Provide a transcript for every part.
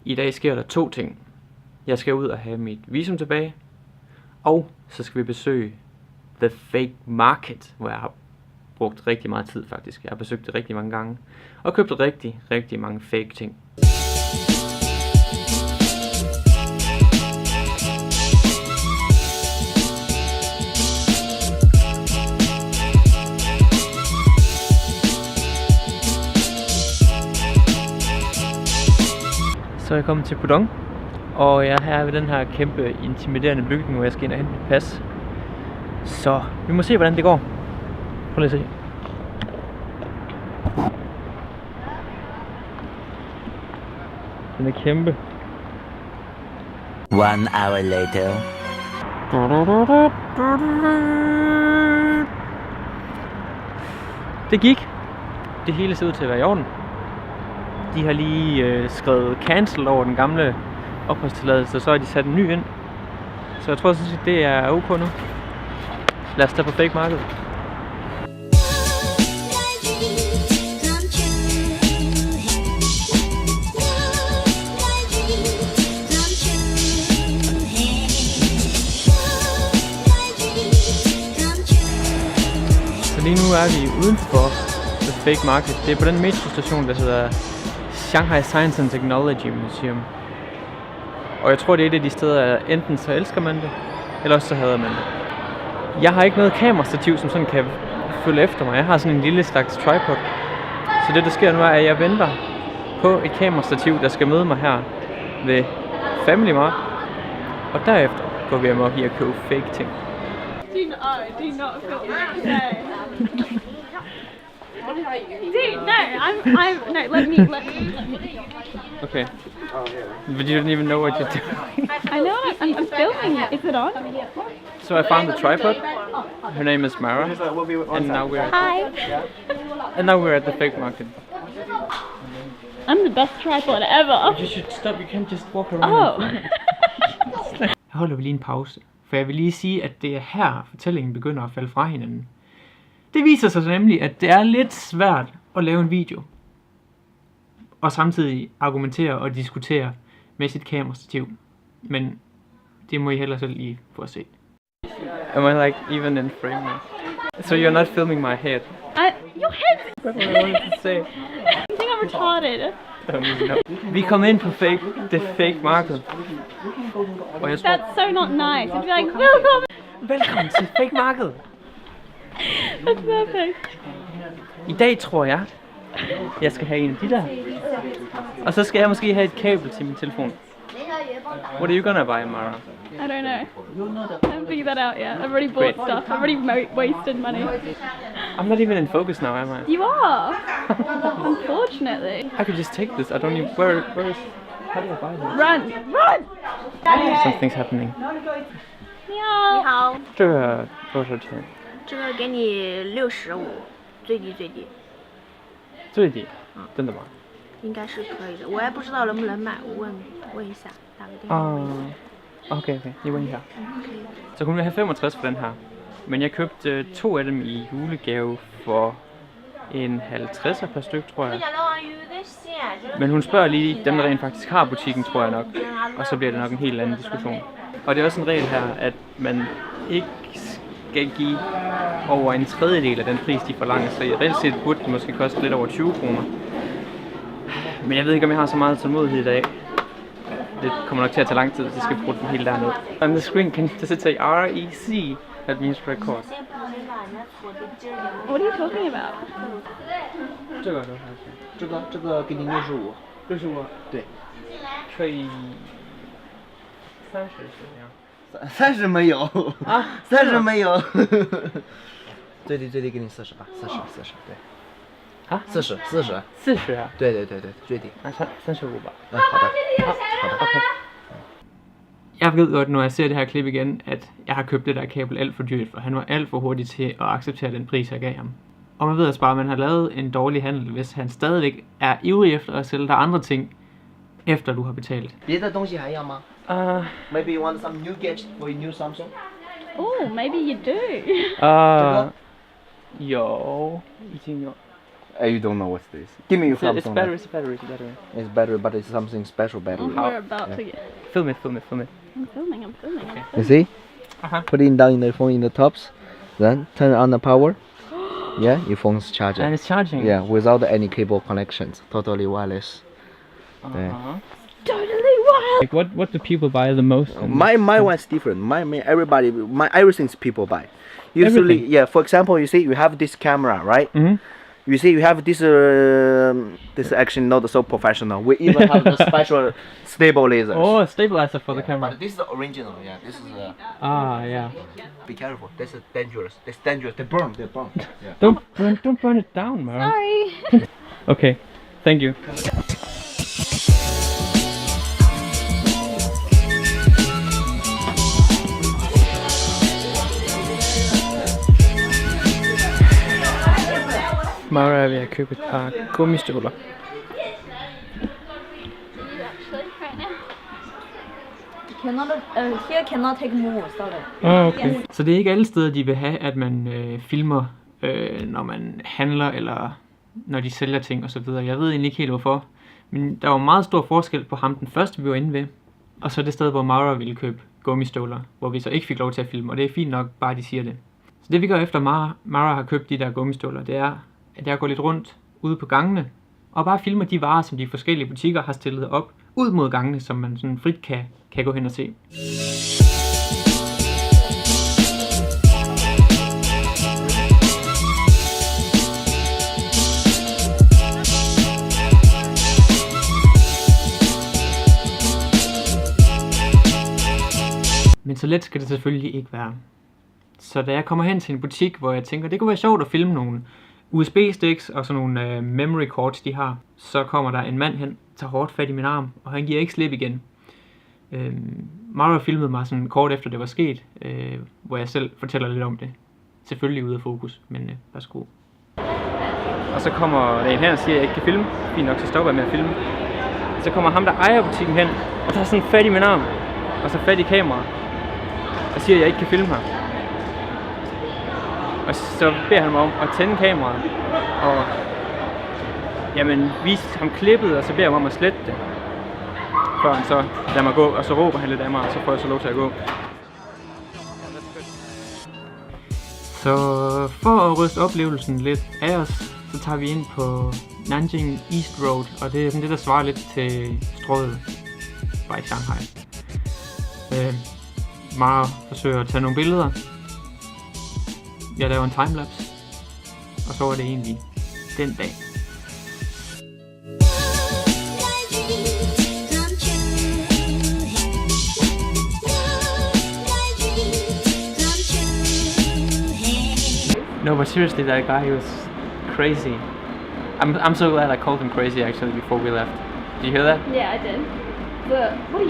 I dag sker der 2 ting. Jeg skal ud og have mit visum tilbage, og så skal vi besøge The Fake Market, hvor jeg har brugt rigtig meget tid faktisk. Jeg har besøgt det rigtig mange gange, og købt rigtig mange fake ting. Så er jeg kommet til Pudong, og jeg er her ved den her kæmpe intimiderende bygning, hvor jeg skal ind og hente mit pas. Så vi må se, hvordan det går. Prøv lige at se. Den er kæmpe. 1 hour later. Det gik. Det hele ser ud til at være i orden. De har lige skrevet cancel over den gamle opholdstilladelse, og så har de sat en ny ind. Så jeg tror sådan set, det er ok nu. Lad os tage på Fake Market. Så lige nu er vi uden for The Fake Market. Det er på den metrostation, der hedder Shanghai Science and Technology Museum. Og jeg tror, det er et af de steder, enten så elsker man det, eller også så hader man det. Jeg har ikke noget kamerastativ, som sådan kan følge efter mig. Jeg har sådan en lille slags tripod. Så det, der sker nu, er, at jeg venter på et kamerastativ, der skal møde mig her ved Family Mart. Og derefter går vi amok i at købe fake ting. Do not film me today. Dude, no, no, let me. Okay. But you don't even know what you're doing. I know, I'm filming it. Is it on? So I found the tripod. Her name is Mara. And now we're at the Fake Market. I'm the best tripod ever. You should stop. You can't just walk around. Oh. Her holder vi lige en pause. For jeg vil lige sige, at det er her fortællingen begynder at falde fra hinanden. Det viser sig nemlig, at det er lidt svært at lave en video. Og samtidig argumentere og diskutere med sit kamerastativ. Men det må I hellere selv lige få at se. Am I like even in frame now? So you're not filming my head? Your head! That's what I wanted to say. You think I'm retarded? Vi kom ind på The Fake Market. Og jeg tror, That's so not nice. I'd be like, welcome! velkommen til Fake Market. That's perfect. I dag tror jeg skal have en af de der. Og så skal jeg måske have et kabel til min telefon. What are you gonna buy, Mara? I don't know. I haven't figured that out yet. I've already bought stuff. I've already wasted money. I'm not even in focus now, am I? You are! Unfortunately. I could just take this. I don't even. Where is? How do I buy this? Run! Something's happening. 你好。你好，这个多少钱？这个给你65，最低最低，最低？真的吗？应该是可以的。我还不知道能不能买，我问一下，打个电话问一下。Okay, lige vent her.可以。 Så hun vil have 65 for den her. Men jeg købte 2 af dem i julegave for en 50'er per styk, tror jeg. Men hun spørger lige dem, der rent faktisk har butikken, tror jeg nok. Og så bliver det nok en helt anden diskussion. Og det er også en regel her, at man ikke skal give over en tredjedel af den pris, de forlanger. Så reelt set burde det måske koste lidt over 20 kroner. Men jeg ved ikke, om jeg har så meget tålmodighed i dag. Det kommer nok til at tage lang tid, hvis jeg skal bruge den hele dernede. On the screen, does it say REC? That means record. What are you talking about? 这个多少钱？这个给你65， 65。对，可以30是这样。 30没有啊，30没有，最低给你40吧，40，对，啊40， 40啊？对，最低。那35吧。好的，Okay. Jeg ved godt, når jeg ser det her klip igen, at jeg har købt det der kabel alt for dyrt, for han var alt for hurtig til at acceptere den pris, jeg gav ham. Og man ved altså bare, at man har lavet en dårlig handel, hvis han stadigvæk er ivrig efter at sælge dig andre ting, efter du har betalt. 别的东西还要吗 ？Maybe you want some new gadget for your new Samsung? Oh, maybe you do. 有，已经有。You don't know what's this. Give me your Samsung. It's battery, it's battery, it's battery. It's battery, but it's something special battery. We're about to get. Film it, film it, film it. I'm filming. I'm filming. Okay. You see? Uh-huh. Put it down in the phone in the tops, then turn on the power. Yeah, your phone's charging. And it's charging. Yeah, without any cable connections, totally wireless. Uh-huh. Totally wild. Like what do people buy the most? My one's different. My everything's people buy. Usually, Everything? yeah. For example, you see, you have this camera, right? Mm-hmm. You see, you have this. This is actually not so professional. We even have the special stabilizers. Oh, stabilizer for the camera. But this is the original. Yeah, this is. Ah, yeah. Be careful. This is dangerous. It's dangerous. They burn. They burn. Yeah. Don't burn it down, Mara. Sorry. Okay, thank you. Mara er ved at købe et par gummistøvler. Actually, right now. Here cannot take more, sorry. Okay. Så det er ikke alle steder, de vil have, at man filmer, når man handler, eller når de sælger ting osv. Jeg ved egentlig ikke helt hvorfor. Men der var meget stor forskel på ham, den første vi var inde ved, og så det sted, hvor Mara ville købe gummistøvler, hvor vi så ikke fik lov til at filme, og det er fint nok, bare de siger det. Så det vi gør efter Mara har købt de der gummistøvler, det er, at jeg går lidt rundt ude på gangene, og bare filmer de varer, som de forskellige butikker har stillet op, ud mod gangene, som man sådan frit kan gå hen og se. Men så let skal det selvfølgelig ikke være. Så da jeg kommer hen til en butik, hvor jeg tænker, det kunne være sjovt at filme nogle USB-sticks og sådan nogle memory cards, de har, så kommer der en mand hen, tager hårdt fat i min arm, og han giver ikke slip igen. Mara filmede mig sådan kort efter det var sket, hvor jeg selv fortæller lidt om det. Selvfølgelig ude af fokus, men værsgo. Og så kommer der en hen og siger, at jeg ikke kan filme. Fint nok, så stopper jeg med at filme. Så kommer ham, der ejer butikken hen, og tager sådan fat i min arm, og så fat i kameraet, og siger, at jeg ikke kan filme her. Og så beder han mig om at tænde kameraet, og jamen, vise ham klippet, og så beder jeg mig om at slette det. Før han så lader mig gå, og så råber han lidt af mig, og så får jeg så lov til at gå. Så for at ryste oplevelsen lidt af os, så tager vi ind på Nanjing East Road, og det er sådan det, der svarer lidt til Strøget bare i Shanghai. Mara forsøger at tage nogle billeder. Jeg laver en timelapse, og så var det egentlig den dag. No, but seriously, that guy, he was crazy. I'm so glad I called him crazy actually before we left. Did you hear that? Yeah, I did. But what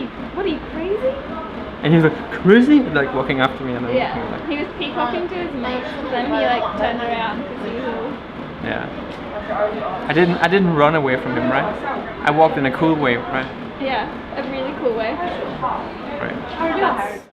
are you crazy? And he was like, crazy? Like walking after me, and then Yeah. like, He was peacocking to his mates, then he like turned around because he was. yeah. I didn't run away from him, right? I walked in a cool way, right? Yeah, a really cool way. Right. Yes.